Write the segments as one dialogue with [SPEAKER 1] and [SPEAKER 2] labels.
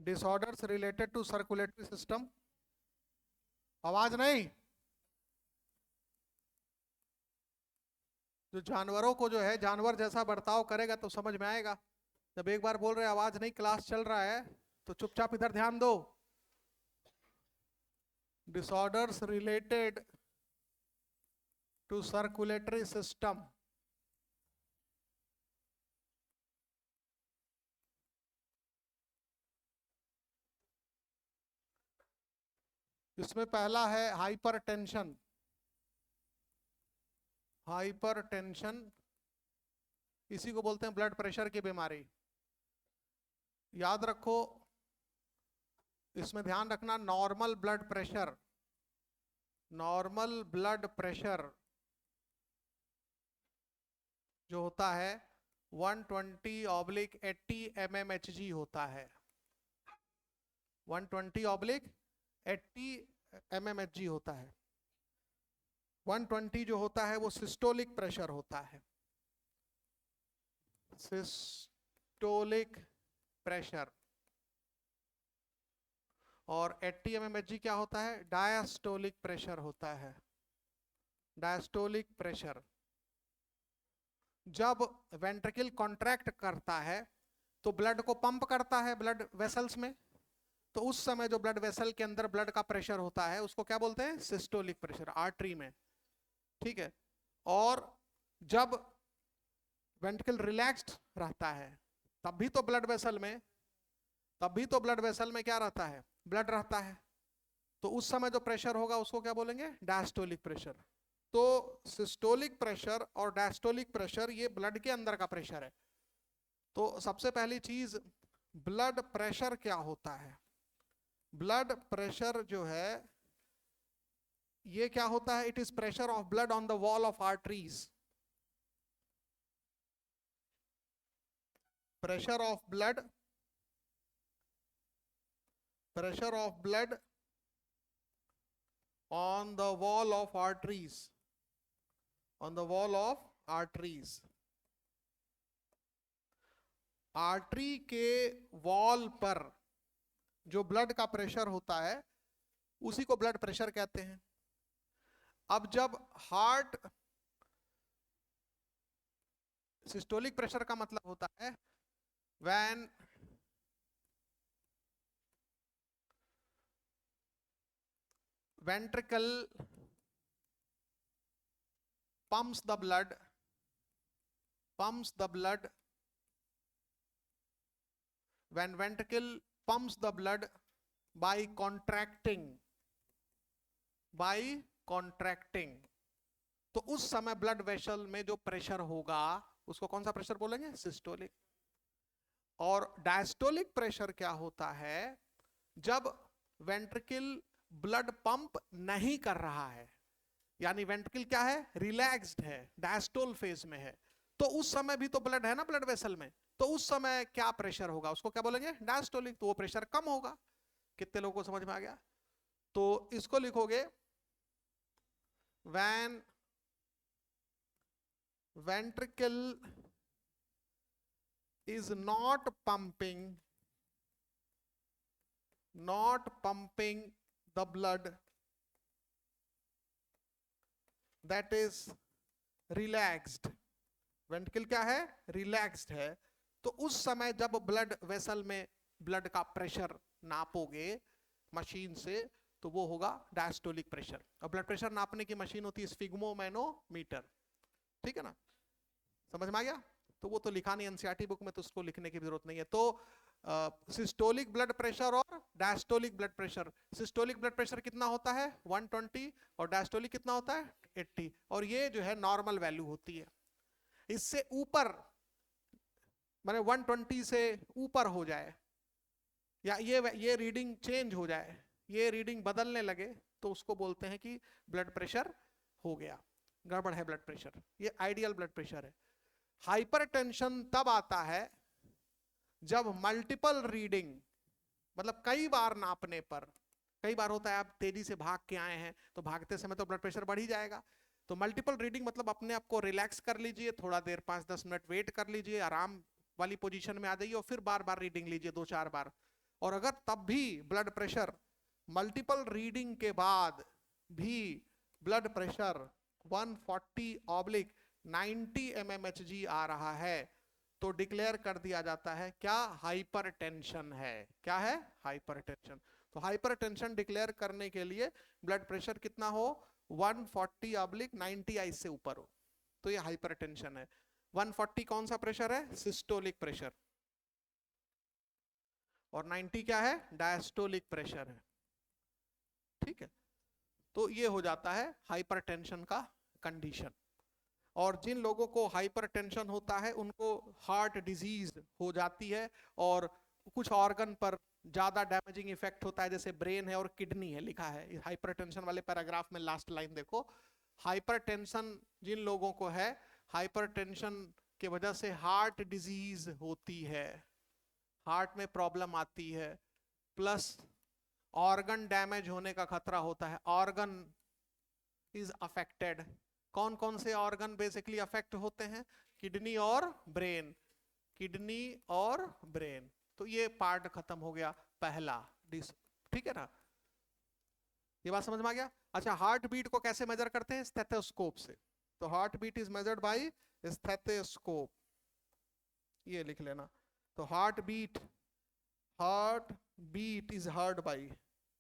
[SPEAKER 1] Disorders related to circulatory system. आवाज नहीं। जो जानवरों को जो है जानवर जैसा बर्ताव करेगा तो समझ में आएगा। जब एक बार बोल रहे आवाज नहीं, क्लास चल रहा है, तो चुपचाप इधर ध्यान दो। Disorders related to circulatory system. इसमें पहला है हाइपरटेंशन। हाइपरटेंशन इसी को बोलते हैं ब्लड प्रेशर की बीमारी। याद रखो, इसमें ध्यान रखना, normal blood pressure, normal blood pressure जो होता है 120/80 mmHg होता है। 120/80 mmHg होता है। 120 जो होता है वो सिस्टोलिक प्रेशर होता है। Systolic pressure. और 80 mmHg क्या होता है? डायस्टोलिक प्रेशर होता है। Diastolic pressure. जब वेंट्रिकल कॉन्ट्रैक्ट करता है तो ब्लड को पंप करता है ब्लड वेसल्स में, तो उस समय जो ब्लड वेसल के अंदर ब्लड का प्रेशर होता है उसको क्या बोलते हैं? सिस्टोलिक प्रेशर, आर्टरी में। ठीक है। और जब वेंट्रिकल रिलैक्स्ड रहता है तब भी तो ब्लड वेसल में, क्या रहता है? ब्लड रहता है। तो उस समय जो प्रेशर होगा उसको क्या बोलेंगे? Diastolic pressure. तो सिस्टोलिक प्रेशर और डायस्टोलिक प्रेशर ये ब्लड के अंदर का प्रेशर है। तो सबसे पहली चीज, ब्लड प्रेशर क्या होता है? ब्लड प्रेशर जो है ये क्या होता है? It is pressure of blood on the wall of arteries. Pressure of blood, pressure of blood on the wall of arteries, on the wall of arteries। Artery के वॉल पर जो ब्लड का प्रेशर होता है उसी को ब्लड प्रेशर कहते हैं। अब जब हार्ट, सिस्टोलिक प्रेशर का मतलब होता है when ventricle pumps the blood, when ventricle pumps the blood by contracting, तो उस समय ब्लड वेसल में जो प्रेशर होगा उसको कौन सा प्रेशर बोलेंगे? सिस्टोलिक। और डायस्टोलिक प्रेशर क्या होता है? जब वेंट्रिकल ब्लड पंप नहीं कर रहा है, यानी वेंट्रिकल क्या है? रिलैक्स्ड है, डायस्टोल फेज में है, तो उस समय भी तो ब्लड है ना ब्लड वेसल में, तो उस समय क्या प्रेशर होगा? उसको क्या बोलेंगे? डायस्टोलिक। तो वो प्रेशर कम होगा। कितने लोगों को समझ में आ गया? तो इसको लिखोगे, when ventricle is not pumping the blood that is relaxed, ventricle क्या है? रिलैक्स्ड है, तो उस समय जब ब्लड वेसल में ब्लड का प्रेशर नापोगे मशीन से तो वो होगा डायस्टोलिक प्रेशर। और ब्लड प्रेशर नापने की मशीन होती है स्फिग्मोमैनोमीटर। ठीक है ना? समझ में आ गया? तो वो तो लिखा नहीं एनसीईआरटी बुक में, तो उसको लिखने की जरूरत नहीं है। तो सिस्टोलिक ब्लड प्रेशर और diastolic blood pressure, systolic blood pressure कितना होता है? 120, और डायस्टोलिक कितना होता है? 80। और ये जो है नॉर्मल वैल्यू होती है। इससे ऊपर माने 120 से ऊपर हो जाए या ये रीडिंग चेंज हो जाए, ये रीडिंग बदलने लगे, तो उसको बोलते हैं कि ब्लड प्रेशर हो गया, गड़बड़ है ब्लड प्रेशर। ये आइडियल ब्लड प्रेशर है। हाइपरटेंशन तब आता है जब मल्टीपल रीडिंग, मतलब कई बार नापने पर, कई बार होता है आप तेजी से भाग के आए हैं तो भागते समय तो ब्लड प्रेशर बढ़ ही जाएगा। तो मल्टीपल रीडिंग मतलब अपने आप को रिलैक्स कर लीजिए, थोड़ा देर 5-10 मिनट वेट कर लीजिए, आराम वाली पोजीशन में आ जाइए और फिर बार बार रीडिंग लीजिए 2-4 बार, और अगर तब भी ब्लड प्रेशर मल्टीपल रीडिंग के बाद भी ब्लड प्रेशर 140/90 mmHg आ रहा है तो डिक्लेयर कर दिया जाता है क्या, हाइपरटेंशन है। क्या है, हाइपरटेंशन। तो हाइपरटेंशन डिक्लेयर करने के लिए ब्लड प्रेशर कितना हो, 140/90 से ऊपर हो, तो ये हाइपरटेंशन है। 140 कौन सा प्रेशर है, सिस्टोलिक प्रेशर, और 90 क्या है, डायस्टोलिक प्रेशर है। ठीक है, तो ये हो जाता है हाइपरटेंशन का कंडीशन। और जिन लोगों को हाइपरटेंशन होता है उनको हार्ट डिजीज हो जाती है और कुछ ऑर्गन पर ज्यादा डैमेजिंग इफेक्ट होता है, जैसे ब्रेन है और किडनी है, लिखा है हाइपरटेंशन वाले पैराग्राफ में, लास्ट लाइन देखो। हाइपरटेंशन जिन लोगों को है, हाइपरटेंशन की वजह से हार्ट डिजीज होती है, हार्ट में प्रॉब्लम आती है, प्लस ऑर्गन डैमेज होने का खतरा होता है, ऑर्गन इज अफेक्टेड। कौन कौन से ऑर्गन बेसिकली अफेक्ट होते हैं, किडनी और ब्रेन, किडनी और ब्रेन। तो ये पार्ट खत्म हो गया पहला। ठीक है ना, ये बात समझ में आ गया। अच्छा, हार्ट बीट को कैसे मेजर करते हैं, स्टेथोस्कोप से। तो heart beat is measured by stethoscope, ये लिख लेना। तो heart beat is heard by,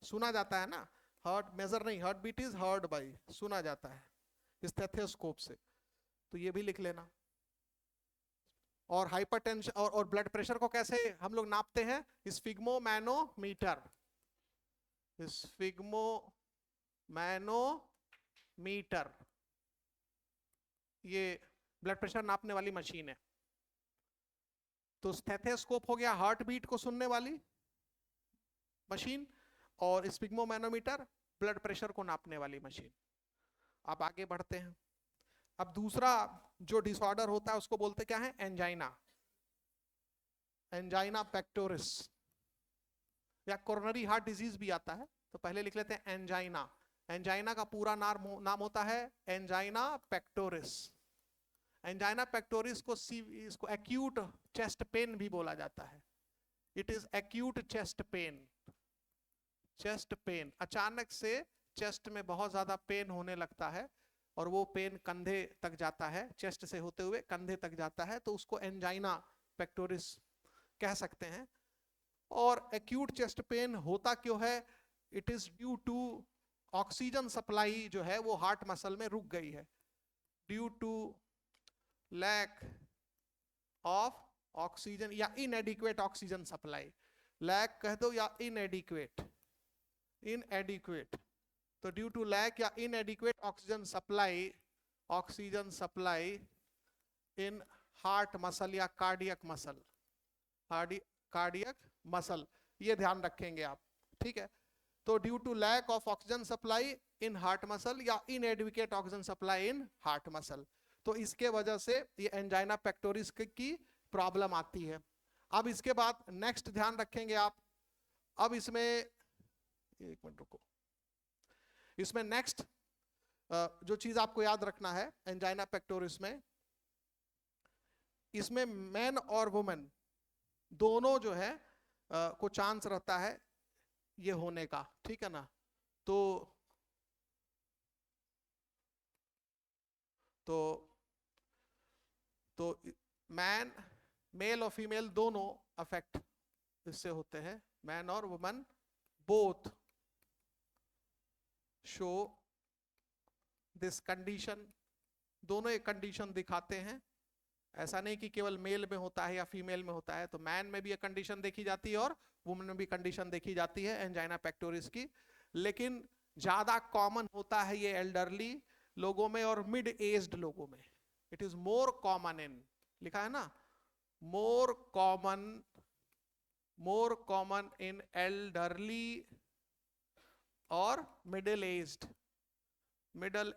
[SPEAKER 1] सुना जाता है ना, हार्ट मेजर नहीं, heart beat is heard by, सुना जाता है स्टेथोस्कोप से, तो ये भी लिख लेना। और हाइपरटेंशन और ब्लड प्रेशर को कैसे हम लोग नापते हैं, स्फिग्मोमैनोमीटर, स्फिग्मोमैनोमीटर, ये ब्लड प्रेशर नापने वाली मशीन है। तो स्टेथोस्कोप हो गया हार्ट बीट को सुनने वाली मशीन, और स्फिग्मोमैनोमीटर ब्लड प्रेशर को नापने वाली मशीन। अब आगे बढ़ते हैं। अब दूसरा जो डिसऑर्डर होता है उसको बोलते क्या है, एंजाइना, एंजाइना पेक्टोरिस, या कोरोनरी हार्ट डिजीज भी आता है। तो पहले लिख लेते हैं एंजाइना। एंजाइना का पूरा नाम होता है एंजाइना पेक्टोरिस। एंजाइना पेक्टोरिस को इसको एक्यूट चेस्ट पेन भी बोला जाता है। It is acute chest pain, chest pain, अचानक से चेस्ट में बहुत ज्यादा पेन होने लगता है और वो पेन कंधे तक जाता है, चेस्ट से होते हुए कंधे तक जाता है, तो उसको एंजाइना पेक्टोरिस कह सकते हैं। और एक्यूट चेस्ट पेन होता क्यों है, it is due to oxygen supply जो है वो हार्ट मसल में रुक गई है, due to lack of oxygen या इनएडिक्वेट ऑक्सीजन सप्लाई, लैक कह दो या इनएडिक्वेट, इनएडिक्वेट। तो ड्यू टू लैक या inadequate oxygen supply in heart muscle या कार्डियक मसल, कार्डियक मसल, ये ध्यान रखेंगे आप। ठीक है, तो due to lack of oxygen supply in heart muscle या inadequate oxygen supply in heart muscle, तो इसके वजह से ये एंजाइना पेक्टोरिस की प्रॉब्लम आती है। अब इसके बाद नेक्स्ट ध्यान रखेंगे आप, अब इसमें एक मिनट रुको, इसमें नेक्स्ट जो चीज आपको याद रखना है एंजाइना पेक्टोरिस में, इसमें मैन और वुमेन दोनों जो है को चांस रहता है ये होने का। ठीक है ना, तो मैन, मेल और फीमेल दोनों अफेक्ट इससे होते हैं, मैन और women both show this condition, दोनों एक कंडीशन दिखाते हैं। ऐसा नहीं कि केवल मेल में होता है या फीमेल में होता है, तो मैन में भी एक कंडीशन देखी जाती है और वुमेन में भी कंडीशन देखी जाती है एंजाइना पेक्टोरिस की। लेकिन ज्यादा कॉमन होता है ये एल्डरली लोगों में और मिड एज्ड लोगों में। It is more common in, लिखा है ना, मोर कॉमन इन एल्डरली और मिडिल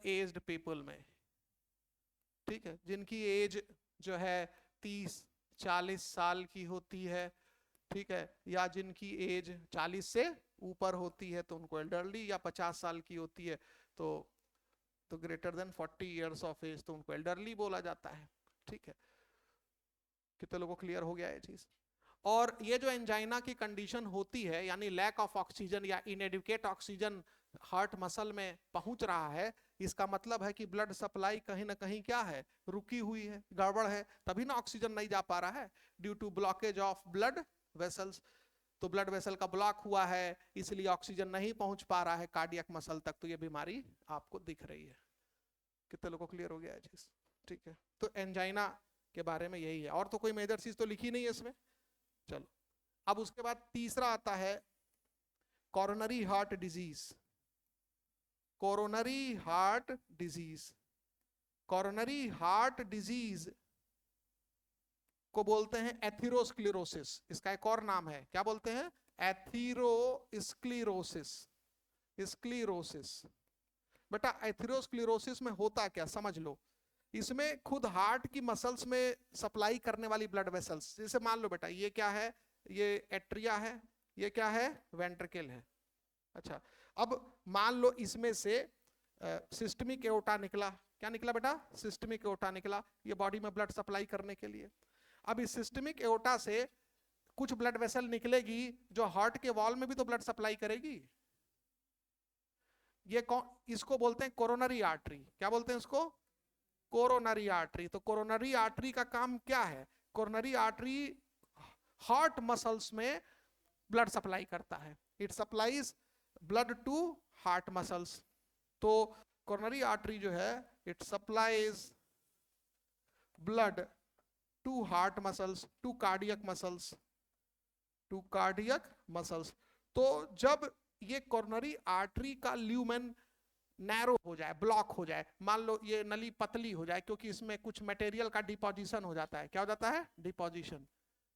[SPEAKER 1] एज्ड पीपल में। ठीक है, जिनकी एज जो है 30-40 साल की होती है, ठीक है, या जिनकी एज 40 से ऊपर होती है तो उनको एल्डरली, या 50 साल की होती है तो greater than 40 years of age तो उनको एल्डरली बोला जाता है। ठीक है, कितने लोगों को क्लियर हो गया ये चीज। और ये जो एंजाइना की कंडीशन होती है, यानी लैक ऑफ ऑक्सीजन या इनएडिक्वेट ऑक्सीजन हार्ट मसल में पहुंच रहा है, इसका मतलब है कि ब्लड सप्लाई कहीं ना कहीं क्या है, रुकी हुई है, गड़बड़ है, तभी ना ऑक्सीजन नहीं जा पा रहा है, due to blockage of blood vessels. तो ब्लड वेसल का ब्लॉक हुआ है, इसलिए ऑक्सीजन नहीं पहुंच पा रहा है कार्डियक मसल तक, तो ये बीमारी आपको दिख रही है। कितने लोगों को क्लियर हो गया है चीज? ठीक है, तो एंजाइना के बारे में यही है, और तो कोई मेजर चीज तो लिखी नहीं है इसमें। चलो, अब उसके बाद तीसरा आता है coronary heart disease. Coronary heart disease, coronary heart disease को बोलते हैं एथेरोस्क्लेरोसिस। इसका एक और नाम है, क्या बोलते हैं? एथेरोस्क्लेरोसिस। स्क्लेरोसिस। बेटा एथेरोस्क्लेरोसिस में होता क्या, समझ लो। इसमें खुद हार्ट की मसल्स में सप्लाई करने वाली ब्लड वेसल्स, जैसे मान लो बेटा ये क्या है, ये एट्रिया है, ये क्या है, वेंट्रिकल है। अच्छा, अब मान लो इसमें से सिस्टमिक एओर्टा निकला। क्या निकला बेटा? सिस्टमिक एओर्टा निकला, ये बॉडी में ब्लड सप्लाई करने के लिए। अब इस सिस्टमिक एओर्टा से कुछ ब्लड वेसल निकलेगी जो हार्ट के वॉल में भी तो ब्लड सप्लाई करेगी। ये कौन, इसको बोलते हैं कोरोनरी आर्टरी। क्या बोलते हैं इसको? Coronary artery. तो कोरोनरी आर्टरी का काम क्या है? कोरोनरी आर्टरी हार्ट मसल्स में ब्लड सप्लाई करता है, it supplies blood to heart muscles. तो कोरोनरी आर्टरी जो है, it supplies blood to heart muscles, to cardiac muscles, to cardiac muscles. तो जब ये कोरोनरी आर्टरी का ल्यूमेन नैरो हो जाए, ब्लॉक हो जाए, मान लो ये नली पतली हो जाए, क्योंकि इसमें कुछ मटेरियल का डिपोजिशन हो जाता है। क्या हो जाता है? डिपोजिशन।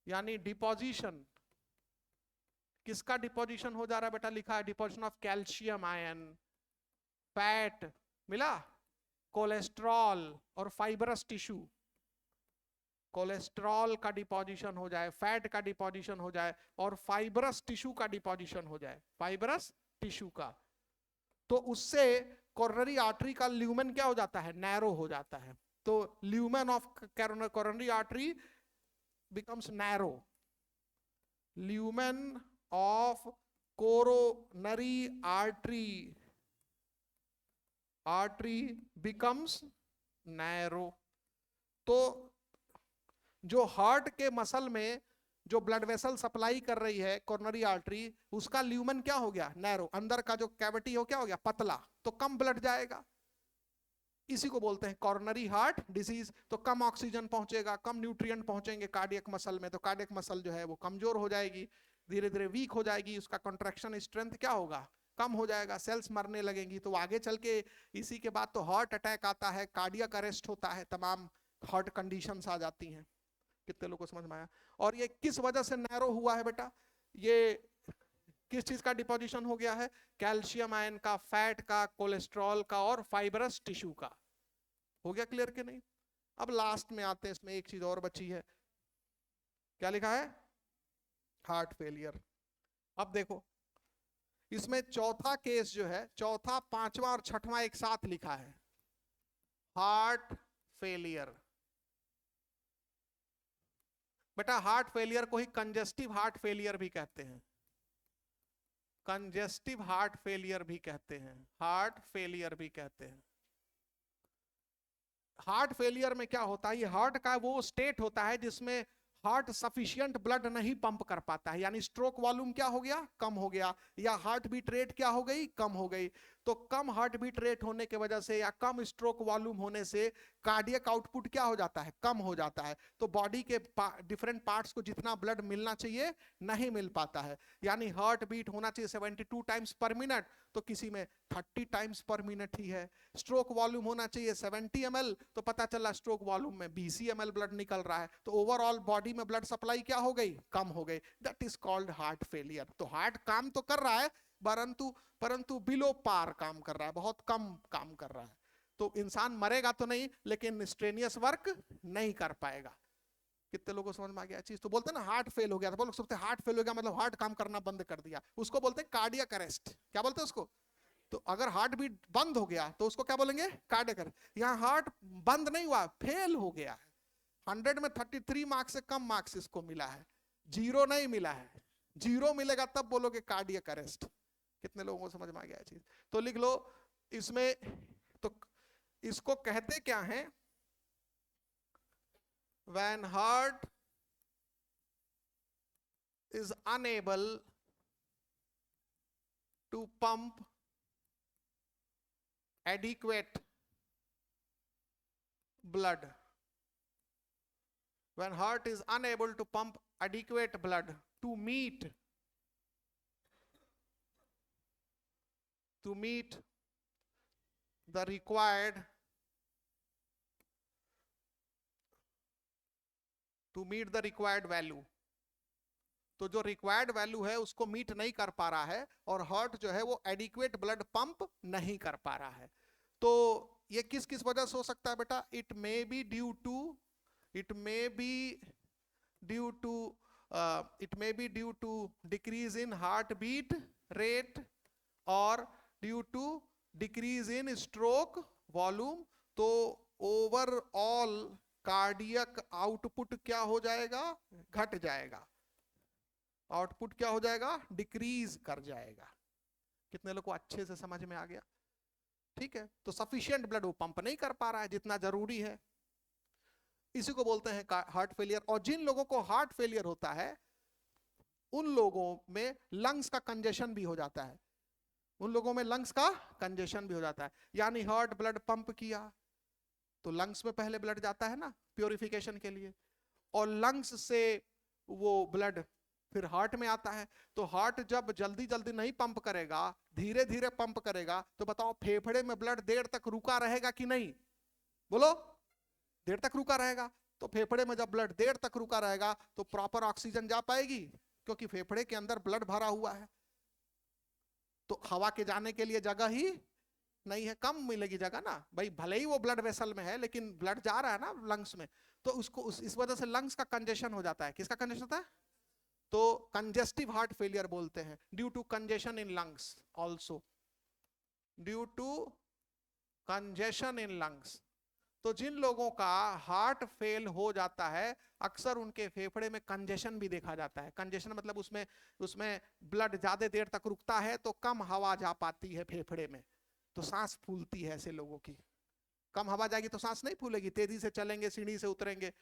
[SPEAKER 1] यानी डिपोजिशन, किसका डिपोजिशन हो जा रहा है बेटा? लिखा है deposition of calcium ion, fat मिला, कोलेस्ट्रॉल और फाइबरस टिश्यू। कोलेस्ट्रॉल का डिपोजिशन हो जाए, फैट का डिपोजिशन हो जाए और फाइबरस टिश्यू का डिपोजिशन हो जाए, फाइबरस टिश्यू का, तो उससे कोरोनरी आर्टरी का ल्यूमेन क्या हो जाता है? नैरो हो जाता है। तो lumen of coronary artery becomes narrow. Lumen of coronary artery becomes narrow. तो जो हार्ट के मसल में जो ब्लड वेसल सप्लाई कर रही है कोरोनरी आर्टरी, उसका ल्यूमेन क्या हो गया? नैरो। अंदर का जो कैविटी हो क्या हो गया? पतला। तो कम ब्लड जाएगा, इसी को बोलते हैं कोरोनरी हार्ट डिजीज। तो कम ऑक्सीजन पहुंचेगा, कम न्यूट्रिएंट पहुंचेंगे कार्डियक मसल में, तो कार्डियक मसल जो है वो कमजोर हो जाएगी, धीरे धीरे वीक हो जाएगी, उसका कॉन्ट्रैक्शन स्ट्रेंथ क्या होगा? कम हो जाएगा, सेल्स मरने लगेंगी। तो आगे चल के इसी के बाद तो हार्ट अटैक आता है, कार्डियक अरेस्ट होता है, तमाम हार्ट कंडीशंस आ जाती हैं। कितने लोगों को समझ में आया? और ये किस वजह से नैरो हुआ है बेटा? ये किस चीज का डिपोजिशन हो गया है? कैल्शियम आयन का, फैट का, कोलेस्ट्रॉल का और फाइबरस टिश्यू का। हो गया क्लियर कि नहीं? अब लास्ट में आते हैं, इसमें एक चीज और बची है। क्या लिखा है? Heart failure. अब देखो इसमें चौथा केस जो है, चौथा, पांचवा और छठवां एक साथ लिखा है, हार्ट फेलियर। बेटा हार्ट फेलियर को ही कंजेस्टिव हार्ट फेलियर भी कहते हैं, कंजेस्टिव हार्ट फेलियर भी कहते हैं, हार्ट फेलियर भी कहते हैं। हार्ट फेलियर में क्या होता है? ये हार्ट का वो स्टेट होता है जिसमें हार्ट सफिशिएंट ब्लड नहीं पंप कर पाता है, यानी स्ट्रोक वॉल्यूम क्या हो गया? कम हो गया, या हार्ट बीट रेट क्या हो गई? कम हो गई। तो कम हार्ट बीट रेट होने की वजह से या कम स्ट्रोक वॉल्यूम होने से कार्डियक आउटपुट क्या हो जाता है? कम हो जाता है। तो बॉडी के डिफरेंट पार्ट्स को जितना ब्लड मिलना चाहिए नहीं मिल पाता है। यानी हार्ट बीट होना चाहिए 72 टाइम्स पर मिनट, तो किसी में 30 टाइम्स पर मिनट ही है। स्ट्रोक वॉल्यूम होना चाहिए 70 ml, तो पता चला स्ट्रोक वॉल्यूम में 20 ml ब्लड निकल रहा है। तो ओवरऑल बॉडी में ब्लड सप्लाई क्या हो गई? कम हो गई। That is called heart failure. तो हार्ट काम तो कर रहा है, परंतु बिलो पार काम कर रहा है, बहुत कम काम कर रहा है। तो इंसान मरेगा तो नहीं, लेकिन स्ट्रेनियस वर्क नहीं कर पाएगा। कितने लोगों को समझ में आ गया चीज? तो बोलते हैं ना हार्ट फेल हो गया, तो लोग सोचते हैं हार्ट फेल हो गया मतलब हार्ट काम करना बंद कर दिया, उसको बोलते हैं कार्डियक अरेस्ट। क्या बोलते हैं उसको? तो अगर हार्ट बीट बंद हो गया तो उसको क्या बोलेंगे? Cardiac arrest. यहाँ हार्ट बंद नहीं हुआ, फेल हो गया है। 100 में 33 मार्क्स से कम मार्क्स इसको मिला है। जीरो नहीं मिला है, जीरो मिलेगा तब बोलोगे कार्डियक अरेस्ट। कितने लोगों को समझ में आ गया चीज? तो लिख लो इसमें, तो इसको कहते क्या है? When heart is unable to pump adequate blood, when heart is unable to pump adequate blood to meet the required value, तो जो रिक्वायर्ड वैल्यू है उसको मीट नहीं कर पा रहा है और हार्ट जो है वो एडिक्वेट ब्लड पंप नहीं कर पा रहा है। तो ये किस किस वजह से हो सकता है बेटा? It may be due to decrease in heart beat rate और due to decrease in stroke volume. तो ओवरऑल कार्डियक आउटपुट क्या हो जाएगा? घट जाएगा। आउटपुट क्या हो जाएगा? डिक्रीज कर जाएगा। कितने लोग को अच्छे से समझ में आ गया? ठीक है, तो सफिशिएंट ब्लड वो पंप नहीं कर पा रहा है जितना जरूरी है, इसी को बोलते हैं हार्ट फेलियर। और जिन लोगों को हार्ट फेलियर होता है उन लोगों में लंग्स का कंजेशन भी हो जाता है, यानी हार्ट ब्लड पंप किया तो लंग्स में पहले ब्लड जाता है ना प्योरिफिकेशन के लिए, और लंग्स से वो ब्लड फिर हार्ट में आता है। तो हार्ट जब जल्दी जल्दी नहीं पंप करेगा, धीरे धीरे पंप करेगा, तो बताओ फेफड़े में ब्लड देर तक रुका रहेगा कि नहीं? बोलो, देर तक रुका रहेगा। तो फेफड़े में जब ब्लड देर तक रुका रहेगा तो प्रॉपर ऑक्सीजन जा पाएगी, क्योंकि फेफड़े के अंदर ब्लड भरा हुआ है। तो हवा के जाने के लिए जगह ही नहीं है, कम मिलेगी जगह ना भाई, भले ही वो ब्लड वेसल में है लेकिन ब्लड जा रहा है ना लंग्स में, तो उसको इस वजह से लंग्स का कंजेशन हो जाता है। किसका कंजेशन होता है? तो कंजेस्टिव हार्ट फेलियर बोलते हैं, due to congestion in lungs, also due to congestion in lungs. तो जिन लोगों का हार्ट फेल हो जाता है अक्सर उनके फेफड़े में कंजेशन भी देखा जाता है। कंजेशन मतलब उसमें ब्लड ज्यादा देर तक रुकता है तो कम हवा जा पाती है फेफड़े में, तो सांस फूलती है। ऐसे लोगों की कम हवा जाएगी तो सांस नहीं फूलेगी, तेजी से चलेंगे, सीढ़ी से उतरेंगे।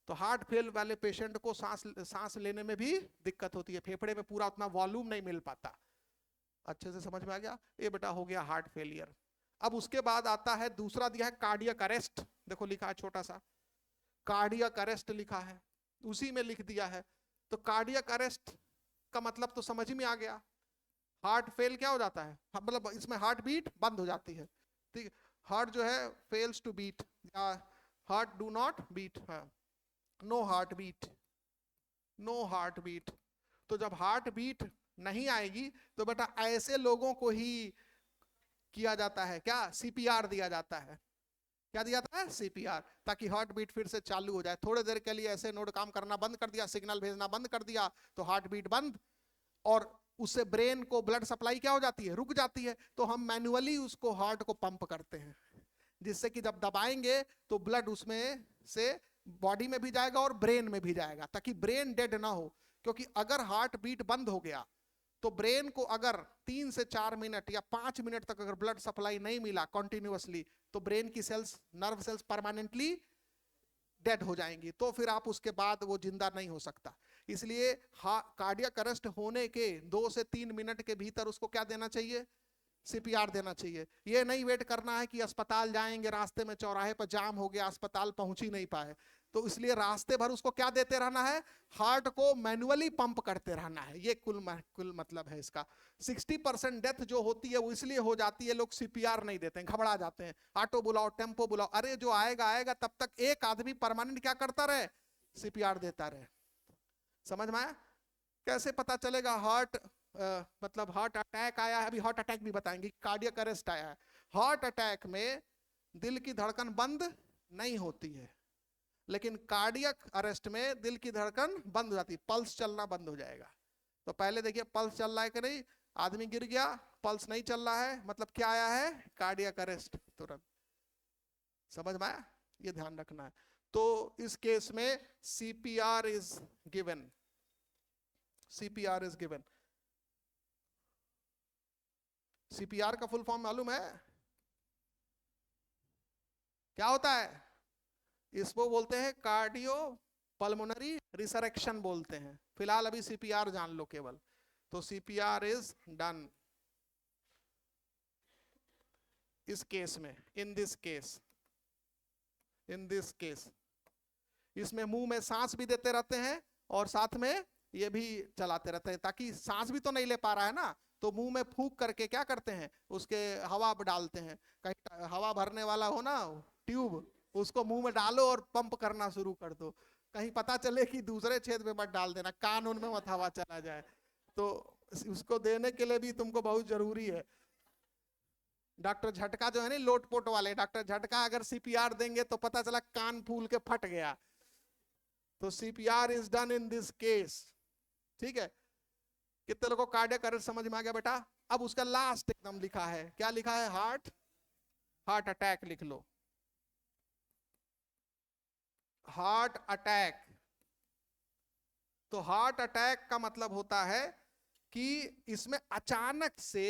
[SPEAKER 1] तो हार्ट फेल वाले पेशेंट को सांस लेने में भी दिक्कत होती है, फेफड़े में पूरा उतना वॉल्यूम नहीं मिल पाता। अच्छे से समझ में आ गया? ये बेटा हो गया हार्ट फेलियर। अब उसके बाद आता है दूसरा दिया है कार्डियक अरेस्ट। देखो लिखा है छोटा सा कार्डियक अरेस्ट लिखा है, उसी में लिख दिया है। तो कार्डियक अरेस्ट का मतलब तो समझ में आ गया, हार्ट फेल क्या हो जाता है, मतलब इसमें हार्ट बीट बंद हो जाती है। ठीक, हार्ट जो है फेल्स टू बीट या heart do not beat, no heart beat, no heart beat. तो जब हार्ट बीट नहीं आएगी तो बेटा ऐसे लोगों को ही किया जाता है क्या? सीपीआर दिया जाता है। क्या दिया जाता है? सीपीआर, ताकि हार्ट बीट फिर से चालू हो जाए। थोड़ी देर के लिए ऐसे नोड काम करना बंद कर दिया, सिग्नल भेजना बंद कर दिया तो हार्ट बीट बंद, और उससे ब्रेन को ब्लड सप्लाई क्या हो जाती है? रुक जाती है। तो हम मैन्युअली उसको हार्ट को पंप करते हैं, जिससे कि जब दबाएंगे तो ब्लड उसमें से बॉडी में भी जाएगा और ब्रेन में भी जाएगा, ताकि ब्रेन डेड ना हो। क्योंकि अगर हार्ट बीट बंद हो गया तो ब्रेन को अगर 3 से 4 मिनट या 5 मिनट तक अगर ब्लड सप्लाई नहीं मिला कंटिन्यूअसली, तो ब्रेन की cells, nerve cells permanently dead हो जाएंगी, तो फिर आप उसके बाद वो जिंदा नहीं हो सकता। इसलिए कार्डियक अरेस्ट होने के 2 से 3 मिनट के भीतर उसको क्या देना चाहिए? सीपीआर देना चाहिए। ये नहीं वेट करना है कि अस्पताल जाएंगे, रास्ते में चौराहे पर जाम हो गया, अस्पताल पहुंच ही नहीं पाए, तो इसलिए रास्ते भर उसको क्या देते रहना है? हार्ट को मैन्युअली पंप करते रहना है। ये कुल मतलब है इसका। 60% डेथ जो होती है वो इसलिए हो जाती है, लोग सीपीआर नहीं देते हैं, घबरा जाते हैं, ऑटो बुलाओ, टेम्पो बुलाओ। अरे जो आएगा आएगा, तब तक एक आदमी परमानेंट क्या करता रहे? सीपीआर देता रहे। समझ में आया? कैसे पता चलेगा हार्ट मतलब हार्ट अटैक आया है? अभी हार्ट अटैक भी बताएंगे, कार्डियक अरेस्ट आया है। हार्ट अटैक में दिल की धड़कन बंद नहीं होती है, लेकिन कार्डियक अरेस्ट में दिल की धड़कन बंद हो जाती है, पल्स चलना बंद हो जाएगा। तो पहले देखिए पल्स चल रहा है कि नहीं, आदमी गिर गया, पल्स नहीं चल रहा है, मतलब क्या आया है? Cardiac arrest. तुरंत समझ में आया? ये ध्यान रखना है। तो इस केस में CPR is given. CPR is given. CPR का फुल फॉर्म मालूम है क्या होता है? इसको बोलते हैं कार्डियो पल्मोनरी रिसरेक्शन बोलते हैं। फिलहाल अभी सीपीआर जान लो केवल। तो सीपीआर इज डन इस केस में, in this case, in this case. इसमें मुंह में सांस भी देते रहते हैं और साथ में ये भी चलाते रहते हैं, ताकि सांस भी तो नहीं ले पा रहा है ना, तो मुंह में फूंक करके क्या करते हैं, उसके हवा डालते हैं। कहीं हवा भरने वाला हो ना ट्यूब, उसको मुंह में डालो और पंप करना शुरू कर दो। कहीं पता चले कि दूसरे छेद में मत डाल देना, कान उनमें मत हवा चला जाए। तो उसको देने के लिए भी तुमको बहुत जरूरी है। डॉक्टर झटका जो है ना, लोटपोट वाले डॉक्टर झटका, अगर सीपीआर देंगे तो पता चला कान फूल के फट गया। तो CPR is done in this case. ठीक है, कितने लोगों को कार्डियक अरेस्ट समझ में आ गया बेटा? अब उसका लास्ट एकदम लिखा है, क्या लिखा है? हार्ट अटैक लिख लो। Heart attack. तो हार्ट अटैक का मतलब होता है कि इसमें अचानक से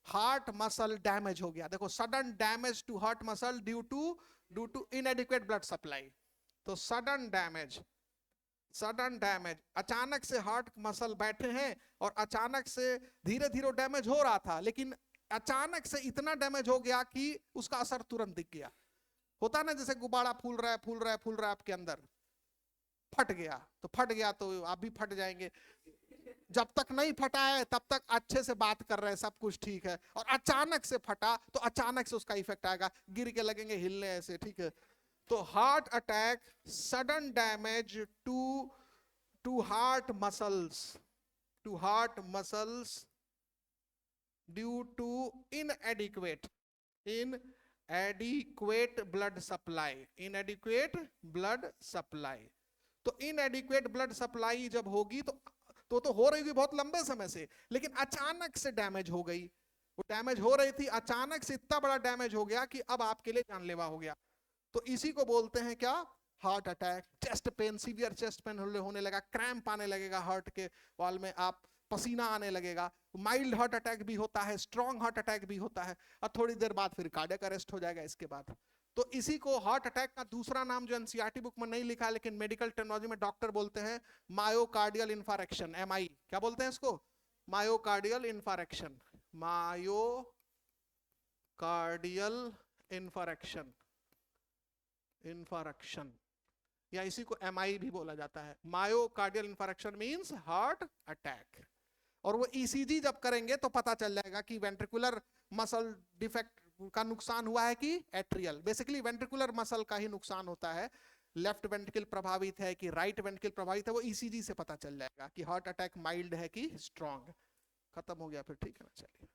[SPEAKER 1] हार्ट मसल डैमेज हो गया। देखो, sudden damage to heart muscle due to inadequate blood supply. तो सडन डैमेज, अचानक से हार्ट मसल बैठे हैं और अचानक से धीरे धीरे डैमेज हो रहा था, लेकिन अचानक से इतना डैमेज हो गया कि उसका असर तुरंत दिख गया। होता ना, जैसे गुब्बारा फूल रहा है आपके अंदर, फट गया। तो फट गया तो आप भी फट जाएंगे। जब तक नहीं फटा है तब तक अच्छे से बात कर रहे हैं, सब कुछ ठीक है, और अचानक से फटा तो अचानक से उसका इफेक्ट आएगा, गिर के लगेंगे, हिलने ऐसे। ठीक है, तो heart attack, sudden damage to heart muscles due to inadequate blood supply. तो इनएडिक्वेट ब्लड सप्लाई जब होगी तो हो रही होगी बहुत लंबे समय से, लेकिन अचानक से डैमेज हो गई। वो डैमेज हो रही थी, अचानक से इतना बड़ा डैमेज हो गया कि अब आपके लिए जानलेवा हो गया। तो इसी को बोलते हैं क्या? Heart attack. Chest pain, severe chest pain होने लगा, क्रैम्प आने लगेगा हार्ट के वॉल में, आप पसीना आने लगेगा। माइल्ड हार्ट अटैक भी होता है, स्ट्रॉन्ग हार्ट अटैक भी होता है, और थोड़ी देर बाद फिर कार्डियक अरेस्ट हो जाएगा इसके बाद। तो इसी को हार्ट अटैक का दूसरा नाम जो एनसीईआरटी बुक में नहीं लिखा है, लेकिन मेडिकल टर्मिनोलॉजी में डॉक्टर बोलते हैं, मायोकार्डियल इंफारेक्शन। MI क्या बोलते हैं इसको? मायोकार्डियल इंफारेक्शन। मायोकार्डियल इंफारेक्शन, या इसी को MI भी बोला जाता है। Myocardial infarction means heart attack. और वो ECG जब करेंगे तो पता चल जाएगा कि वेंट्रिकुलर मसल डिफेक्ट का नुकसान हुआ है कि एट्रियल। बेसिकली वेंट्रिकुलर मसल का ही नुकसान होता है, लेफ्ट वेंट्रिकल प्रभावित है कि राइट वेंट्रिकल प्रभावित है, वो ECG से पता चल जाएगा कि हार्ट अटैक माइल्ड है कि स्ट्रॉन्ग। खत्म हो गया फिर, ठीक है ना, चलिए।